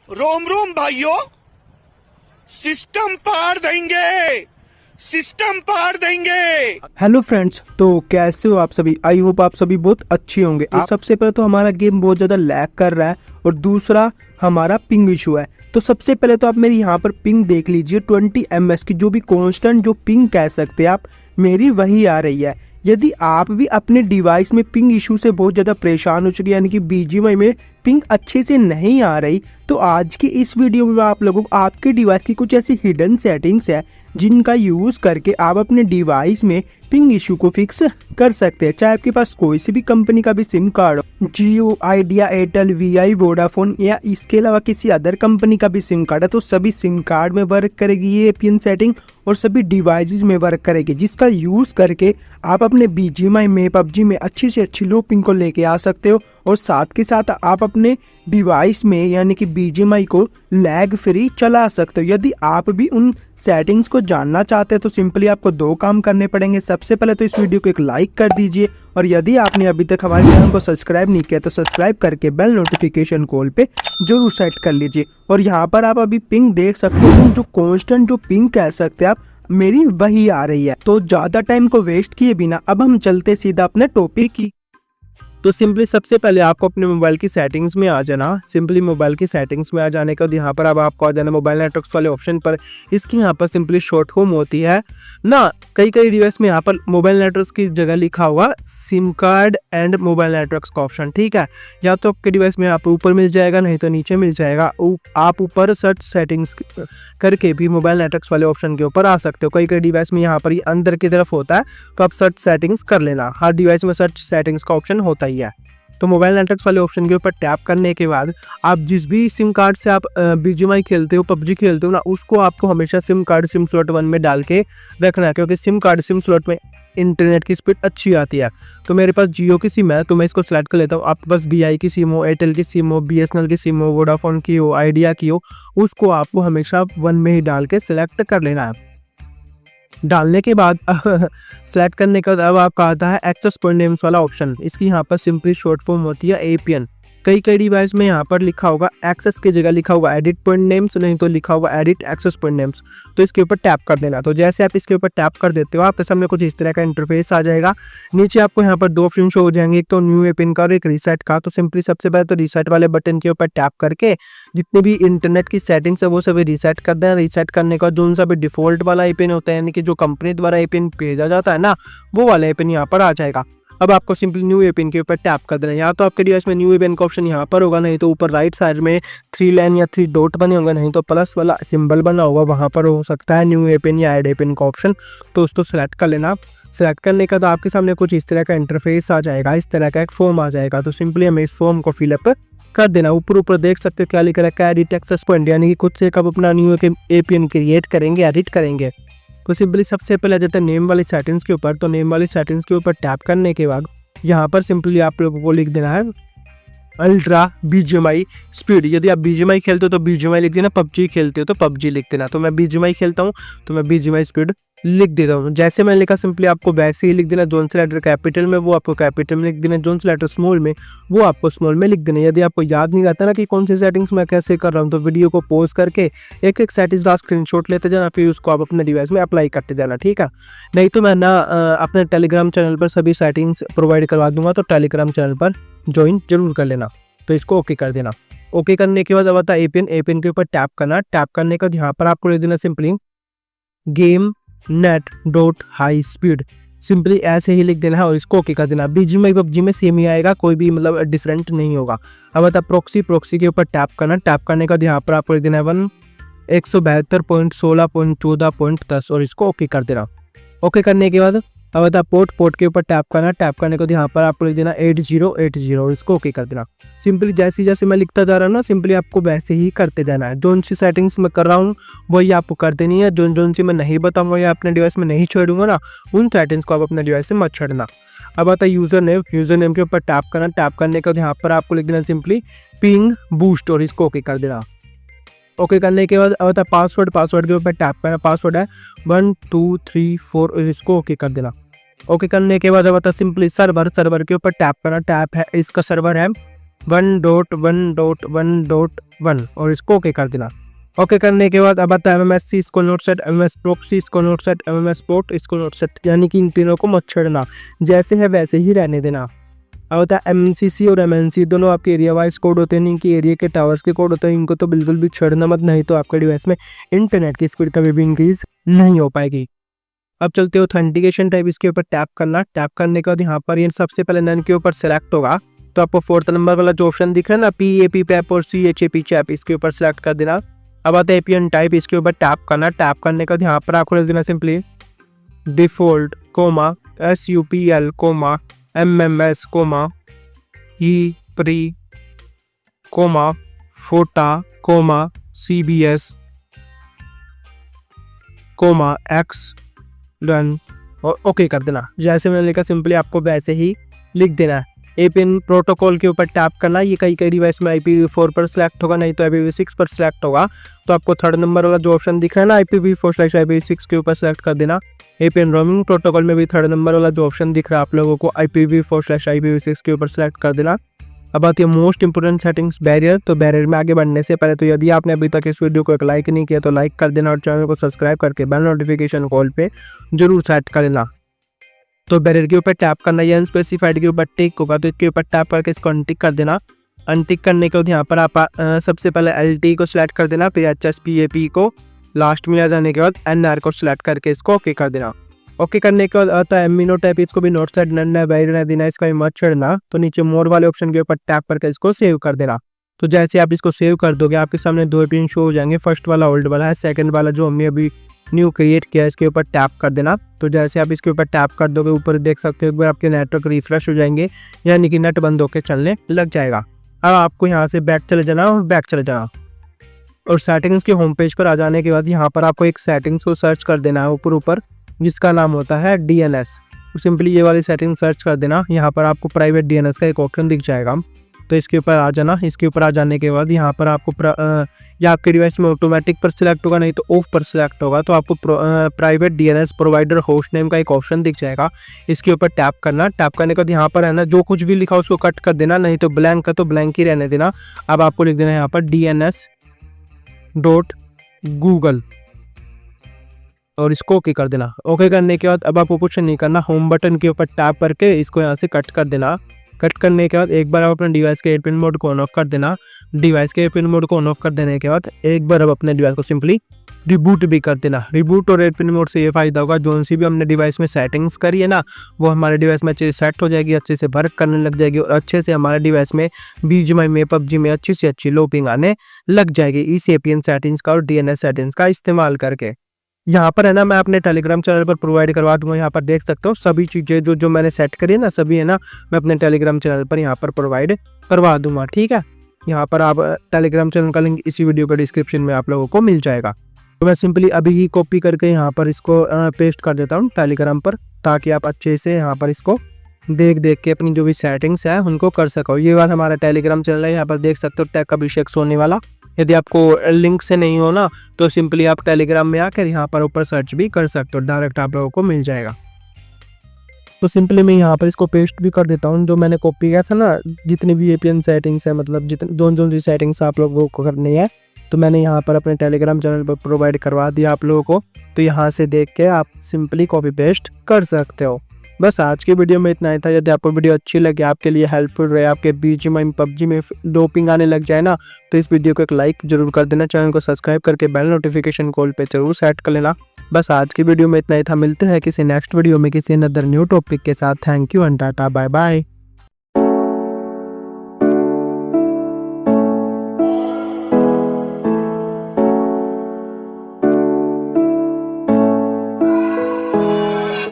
रोम रोम भाइयों, सिस्टम पार देंगे, सिस्टम पार देंगे। हेलो फ्रेंड्स, तो कैसे हो आप सभी। आई होप आप सभी बहुत अच्छे होंगे। सबसे पहले तो हमारा गेम बहुत ज़्यादा लैग कर रहा है और दूसरा हमारा पिंग इशू है। तो सबसे पहले तो आप मेरी यहाँ पर पिंग देख लीजिए 20 ms की, जो भी कांस्टेंट जो पिंग कह सकते हैं आप, मेरी वही आ रही है। यदि आप भी अपने डिवाइस में पिंग इशू से बहुत ज़्यादा परेशान हो चुके, यानी कि BGMI में पिंग अच्छे से नहीं आ रही, तो आज की इस वीडियो में आप लोगों को आपके डिवाइस की कुछ ऐसी हिडन सेटिंग्स है जिनका यूज़ करके आप अपने डिवाइस में पिंग इशू को फिक्स कर सकते हैं। चाहे आपके पास कोई सी भी कंपनी का भी सिम कार्ड हो, जियो, आइडिया, एयरटेल, VI, वोडाफोन या इसके अलावा किसी अदर कंपनी का भी सिम कार्ड है, तो सभी सिम कार्ड में वर्क करेगी ये पिन सेटिंग और सभी डिवाइसेस में वर्क करेगी, जिसका यूज़ करके आप अपने BGMI में, PUBG में अच्छी से अच्छी लो पिंग को लेके आ सकते हो और साथ के साथ आप अपने डिवाइस में यानी कि BGMI को लैग फ्री चला सकते हो। यदि आप भी उन सेटिंग्स को जानना चाहते हैं तो सिंपली आपको दो काम करने पड़ेंगे। सबसे पहले तो इस वीडियो को एक लाइक कर दीजिए और यदि आपने अभी तक हमारे चैनल को सब्सक्राइब नहीं किया तो सब्सक्राइब करके बेल नोटिफिकेशन कॉल पे जरूर सेट कर लीजिए। और यहाँ पर आप अभी पिंग देख सकते हो, जो कांस्टेंट जो पिंग कह सकते हैं आप, मेरी वही आ रही है। तो ज़्यादा टाइम को वेस्ट किए बिना अब हम चलते सीधा अपने टॉपिक की। तो सिंपली सबसे पहले आपको अपने मोबाइल की सेटिंग्स में आ जाना। सिंपली मोबाइल की सेटिंग्स में आ जाने के बाद यहाँ पर अब आपको आ जाना मोबाइल नेटवर्क्स वाले ऑप्शन पर। इसकी यहाँ पर सिंपली शॉर्ट होम होती है ना। कई डिवाइस में यहाँ पर मोबाइल नेटवर्क्स की जगह लिखा हुआ SIM card and mobile networks का ऑप्शन, ठीक है। या तो आपके डिवाइस में आप ऊपर मिल जाएगा, नहीं तो नीचे मिल जाएगा। आप ऊपर सर्च सेटिंग्स करके भी मोबाइल नेटवर्क्स वाले ऑप्शन के ऊपर आ सकते हो। कई डिवाइस में यहाँ पर ये अंदर की तरफ होता है, तो आप सर्च सेटिंग्स कर लेना। हर डिवाइस में सर्च सेटिंग्स का ऑप्शन होता ही है। तो मोबाइल नेटवर्क्स वाले ऑप्शन के ऊपर टैप करने के बाद आप जिस भी सिम कार्ड से आप BGMI खेलते हो, PUBG खेलते हो ना, उसको आपको हमेशा सिम कार्ड सिम स्लॉट 1 में डाल के रखना है, क्योंकि सिम कार्ड सिम स्लॉट में इंटरनेट की स्पीड अच्छी आती है। तो मेरे पास जियो की सिम है तो मैं इसको सेलेक्ट कर लेता हूँ। आपके पास VI की सिम हो, एयरटेल की सिम हो, BSNL की सिम हो, वोडाफोन की हो, आइडिया की हो, उसको आपको हमेशा 1 में ही डाल के सिलेक्ट कर लेना है। डालने के बाद सेलेक्ट करने के बाद अब आपका आता है एक्सेस पॉइंट नेम्स वाला ऑप्शन। इसकी यहाँ पर सिंपली शॉर्ट फॉर्म होती है APN। कई डिवाइस में यहाँ पर लिखा होगा एक्सेस की जगह लिखा हुआ एडिट पॉइंट नेम्स, नहीं तो लिखा हुआ एडिट एक्सेस पॉइंट नेम्स। तो इसके ऊपर टैप कर देना। तो जैसे आप इसके ऊपर टैप कर देते हो आपके सामने कुछ इस तरह का इंटरफेस आ जाएगा। नीचे आपको यहाँ पर दो ऑप्शन शो हो जाएंगे, एक तो न्यू एपिन का और एक रीसेट का। तो सिंपली सबसे पहले तो रीसेट वाले बटन के ऊपर टैप करके जितने भी इंटरनेट की सेटिंग्स है वो सभी रीसेट कर देना। रीसेट करने का जो सा भी डिफॉल्ट वाला एपिन होता है, यानी कि जो कंपनी द्वारा एपिन भेजा जाता है ना, वो वाला एपिन यहाँ पर आ जाएगा। अब आपको सिंपली न्यू एपिन के ऊपर टैप कर देना। या तो आपके डिवाइस में न्यू एपिन का ऑप्शन यहाँ पर होगा, नहीं तो ऊपर राइट साइड में 3 लाइन या 3 डॉट बने होंगे, नहीं तो प्लस वाला सिंबल बना होगा, वहाँ पर हो सकता है न्यू एपिन या ऐड एपिन का ऑप्शन। तो उसको सेलेक्ट कर लेना। सेलेक्ट करने का तो आपके सामने कुछ इस तरह का इंटरफेस आ जाएगा, इस तरह का एक फॉर्म आ जाएगा। तो सिंपली हमें इस फॉर्म को फिलअप कर देना। ऊपर देख सकते हो क्या लिखा है, एडिट एक्सेस पॉइंट, यानी कि खुद से कब अपना न्यू एपिन क्रिएट करेंगे, एडिट करेंगे। तो सिंपली सबसे पहले आ जाता है नेम वाली सेटिंग्स के ऊपर। तो नेम वाली सेटिंग्स के ऊपर टैप करने के बाद यहाँ पर सिंपली आप लोगों को लिख देना है अल्ट्रा BGMI स्पीड। यदि आप BGMI खेलते हो तो BGMI लिख देना, PUBG खेलते हो तो PUBG लिख देना। तो मैं BGMI खेलता हूँ तो मैं BGMI स्पीड लिख देता हूँ। जैसे मैंने लिखा सिंपली आपको वैसे ही लिख देना। जोन से लेटर कैपिटल में वो आपको कैपिटल में लिख देना, जोन से लेटर स्मॉल में वो आपको स्मॉल में लिख देना। यदि आपको याद नहीं रहता ना कि कौन सी सेटिंग्स मैं कैसे कर रहा हूँ, तो वीडियो को पॉज करके एक सेटिंग्स का स्क्रीनशॉट लेते जाना, फिर उसको आप अपने डिवाइस में अप्लाई करते जाना, ठीक है। नहीं तो मैं ना अपने टेलीग्राम चैनल पर सभी सेटिंग्स प्रोवाइड करवा दूंगा, तो टेलीग्राम चैनल पर ज्वाइन जरूर कर लेना। तो इसको ओके कर देना। ओके करने के बाद अब आता है एपिन के ऊपर टैप करना। टैप करने के बाद यहाँ पर आपको लिख देना simply game net dot high speed, simply ऐसे ही लिख देना है और इसको ओके कर देना। BGMI PUBG में सेम ही आएगा, कोई भी मतलब डिफरेंट नहीं होगा। अब आता प्रोक्सी के ऊपर टैप करना। टैप करने के बाद यहाँ पर आपको लिख देना 172.16.14.10 और इसको ओके कर देना। ओके करने के बाद अब आता पोर्ट के ऊपर टैप करना। टैप करने के बाद यहाँ पर आपको लिख देना 8080 और इसको ओके कर देना। सिंपली जैसे मैं लिखता जा रहा हूँ ना, सिंपली आपको वैसे ही करते जाना है। जोन सी सेटिंग्स मैं कर रहा हूँ वही आपको कर देनी है। जोन सी मैं नहीं बताऊंगा या अपने डिवाइस में नहीं छोड़ूंगा ना, उन सेटिंग्स को आप अपने डिवाइस से मत छोड़ना। अब आता है यूजर नेम के ऊपर टैप करना। टैप करने के बाद यहाँ पर आपको लिख देना सिंपली पिंग बूस्ट और इसको ओके कर देना। ओके करने के बाद अब आता है पासवर्ड के ऊपर टैप करना। पासवर्ड है 1 2 3 4 और इसको ओके कर देना। ओके करने के बाद अब आता है सिंपली सर्वर के ऊपर टैप करना। टैप है इसका सर्वर है 1.1.1.1 और इसको ओके कर देना। ओके करने के बाद अब आता है MMSC इसको नोट सेट, MMS प्रॉक्सी इसको नोट सेट, MMS पोर्ट इसको नोट सेट, यानी कि इन तीनों को मत छेड़ना, जैसे है वैसे ही रहने देना। अब होता है MCC और MNC, दोनों आपके एरिया वाइज कोड होते हैं, इनकी एरिया के टावर्स के कोड होते हैं, इनको तो बिल्कुल भी छेड़ना मत, नहीं तो आपके डिवाइस में इंटरनेट की स्पीड कभी भी इंक्रीज नहीं हो पाएगी। अब चलते ऑथेंटिकेशन टाइप, इसके ऊपर टैप करना। टैप करने के बाद यहाँ पर ये सबसे पहले नन के ऊपर सेलेक्ट होगा, तो आपको 4th नंबर वाला जो ऑप्शन दिख रहा है ना PAP पैप और CHAP चैप, इसके ऊपर सेलेक्ट कर देना। अब आता है APN टाइप, इसके ऊपर टैप करना। टैप करने के बाद यहाँ पर आपको लिख देना simply default SUPL MMS pre फोटा CBS X डन और ओके कर देना। जैसे मैंने लिखा सिंपली आपको वैसे ही लिख देना है। APN प्रोटोकॉल के ऊपर टैप करना, ये कई डिवाइस में IPv4 पर सिलेक्ट होगा, नहीं तो IPv6 पर सिलेक्ट होगा, तो आपको 3rd नंबर वाला जो ऑप्शन दिख रहा है ना IPv4/IPv6 के ऊपर सिलेक्ट कर देना। APN रोमिंग प्रोटोकॉल में भी 3rd नंबर वाला जो ऑप्शन दिख रहा है आप लोगों को IPv4/IPv6 के ऊपर सिलेक्ट कर देना। अब आती है मोस्ट इंपोर्टेंट सेटिंग्स बैरियर, तो बैरियर में आगे बढ़ने से पहले तो यदि आपने अभी तक इस वीडियो को एक लाइक नहीं किया तो लाइक कर देना और चैनल को सब्सक्राइब करके बेल नोटिफिकेशन कॉल पे जरूर सेट कर लेना। तो बैरियर के ऊपर टैप करना, या अनस्पेसिफाइड के ऊपर टिक होगा तो इसके ऊपर टैप करके इसको अनटिक कर देना। अनटिक करने के बाद यहाँ पर आप सबसे पहले LTE को सिलेक्ट कर देना, फिर HSPAP को, लास्ट में आ जाने के बाद NR को सिलेक्ट करके इसको ओके कर देना। ओके करने के बाद आता है एमिनो टाइप, इसको भी नोट सेट नन है बैरियर देना, इसका भी मत छेड़ना, तो नीचे मोर वाले ऑप्शन के ऊपर टैप करके इसको सेव कर देना। तो जैसे आप इसको सेव कर दोगे आपके सामने 2 पिन शो हो जाएंगे, फर्स्ट वाला ओल्ड वाला है, सेकंड वाला जो हमने अभी न्यू क्रिएट किया है इसके ऊपर टैप कर देना। तो जैसे आप इसके ऊपर टैप कर दोगे ऊपर देख सकते हो एक बार आपके नेटवर्क रिफ्रेश हो जाएंगे, यानी कि नेट बंद होकर चलने लग जाएगा। अब आपको यहाँ से बैक चले जाना और बैक चले जाना और सेटिंग्स के होम पेज पर आ जाने के बाद यहाँ पर आपको एक सेटिंग्स को सर्च कर देना है ऊपर जिसका नाम होता है DNS। तो सिंपली ये वाली सेटिंग सर्च कर देना, यहाँ पर आपको प्राइवेट DNS का एक ऑप्शन दिख जाएगा, तो इसके ऊपर आ जाना। इसके ऊपर आ जाने के बाद यहाँ पर आपको या आपके डिवाइस में ऑटोमेटिक पर सिलेक्ट होगा, नहीं तो ऑफ पर सिलेक्ट होगा, तो आपको private DNS provider host name का एक ऑप्शन दिख जाएगा, इसके ऊपर टैप करना। टैप करने के बाद यहाँ पर है ना जो कुछ भी लिखा उसको कट कर देना, नहीं तो ब्लैंक का तो ब्लैंक ही रहने देना। अब आपको लिख देना यहाँ पर DNS.Google और इसको ओके कर देना। ओके करने के बाद अब आपको कुछ नहीं करना, होम बटन के ऊपर टैप करके इसको यहाँ से कट कर देना। कट करने के बाद एक बार आप अपने डिवाइस के एयरप्लेन मोड को ऑन ऑफ कर देना। डिवाइस के एयरप्लेन मोड को ऑन ऑफ कर देने के बाद एक बार अब अपने डिवाइस को सिंपली रिबूट भी कर देना। रिबूट और एयरप्लेन मोड से ये फायदा होगा, जो सी भी हमने डिवाइस में सेटिंग्स करी है ना वो हमारे डिवाइस में अच्छे से सेट हो जाएगी, अच्छे से वर्क करने लग जाएगी और अच्छे से हमारे डिवाइस में BGMI में PUBG में अच्छी से अच्छी लोपिंग आने लग जाएगी इस APN सेटिंग्स का और DNS सेटिंग्स का इस्तेमाल करके। यहाँ पर है ना मैं अपने टेलीग्राम चैनल पर प्रोवाइड करवा दूंगा, यहाँ पर देख सकते हो सभी चीज़ें जो मैंने सेट करी है ना सभी है ना मैं अपने टेलीग्राम चैनल पर यहाँ पर प्रोवाइड करवा दूंगा, ठीक है। यहाँ पर आप टेलीग्राम चैनल का लिंक इसी वीडियो के डिस्क्रिप्शन में आप लोगों को मिल जाएगा। तो मैं सिंपली अभी ही कॉपी करके यहाँ पर इसको पेस्ट कर देता हूँ टेलीग्राम पर, ताकि आप अच्छे से यहाँ पर इसको देख के अपनी जो भी सेटिंग्स है उनको कर सको। ये बात हमारा टेलीग्राम चैनल है, यहाँ पर देख सकते हो टेक अभिषेक सोनी वाला। यदि आपको लिंक से नहीं हो ना तो सिंपली आप टेलीग्राम में आकर यहाँ पर ऊपर सर्च भी कर सकते हो, डायरेक्ट आप लोगों को मिल जाएगा। तो सिंपली मैं यहाँ पर इसको पेस्ट भी कर देता हूँ, जो मैंने कॉपी किया था ना जितनी भी APN सेटिंग्स है, मतलब जितनी जो सी सेटिंग्स आप लोगों को करनी है तो मैंने यहाँ पर अपने टेलीग्राम चैनल पर प्रोवाइड करवा दिया आप लोगों को। तो यहाँ से देख के आप सिंपली कॉपी पेस्ट कर सकते हो। बस आज की वीडियो में इतना ही था। यदि आपको वीडियो अच्छी लगे, आपके लिए हेल्पफुल रहे, आपके BGMI PUBG में डोपिंग आने लग जाए ना तो इस वीडियो को एक लाइक जरूर कर देना, चैनल को सब्सक्राइब करके बेल नोटिफिकेशन कॉल पे जरूर सेट कर लेना। बस आज की वीडियो में इतना ही था, मिलते हैं किसी नेक्स्ट वीडियो में किसी अनदर न्यू टॉपिक के साथ। Thank you and tata bye bye.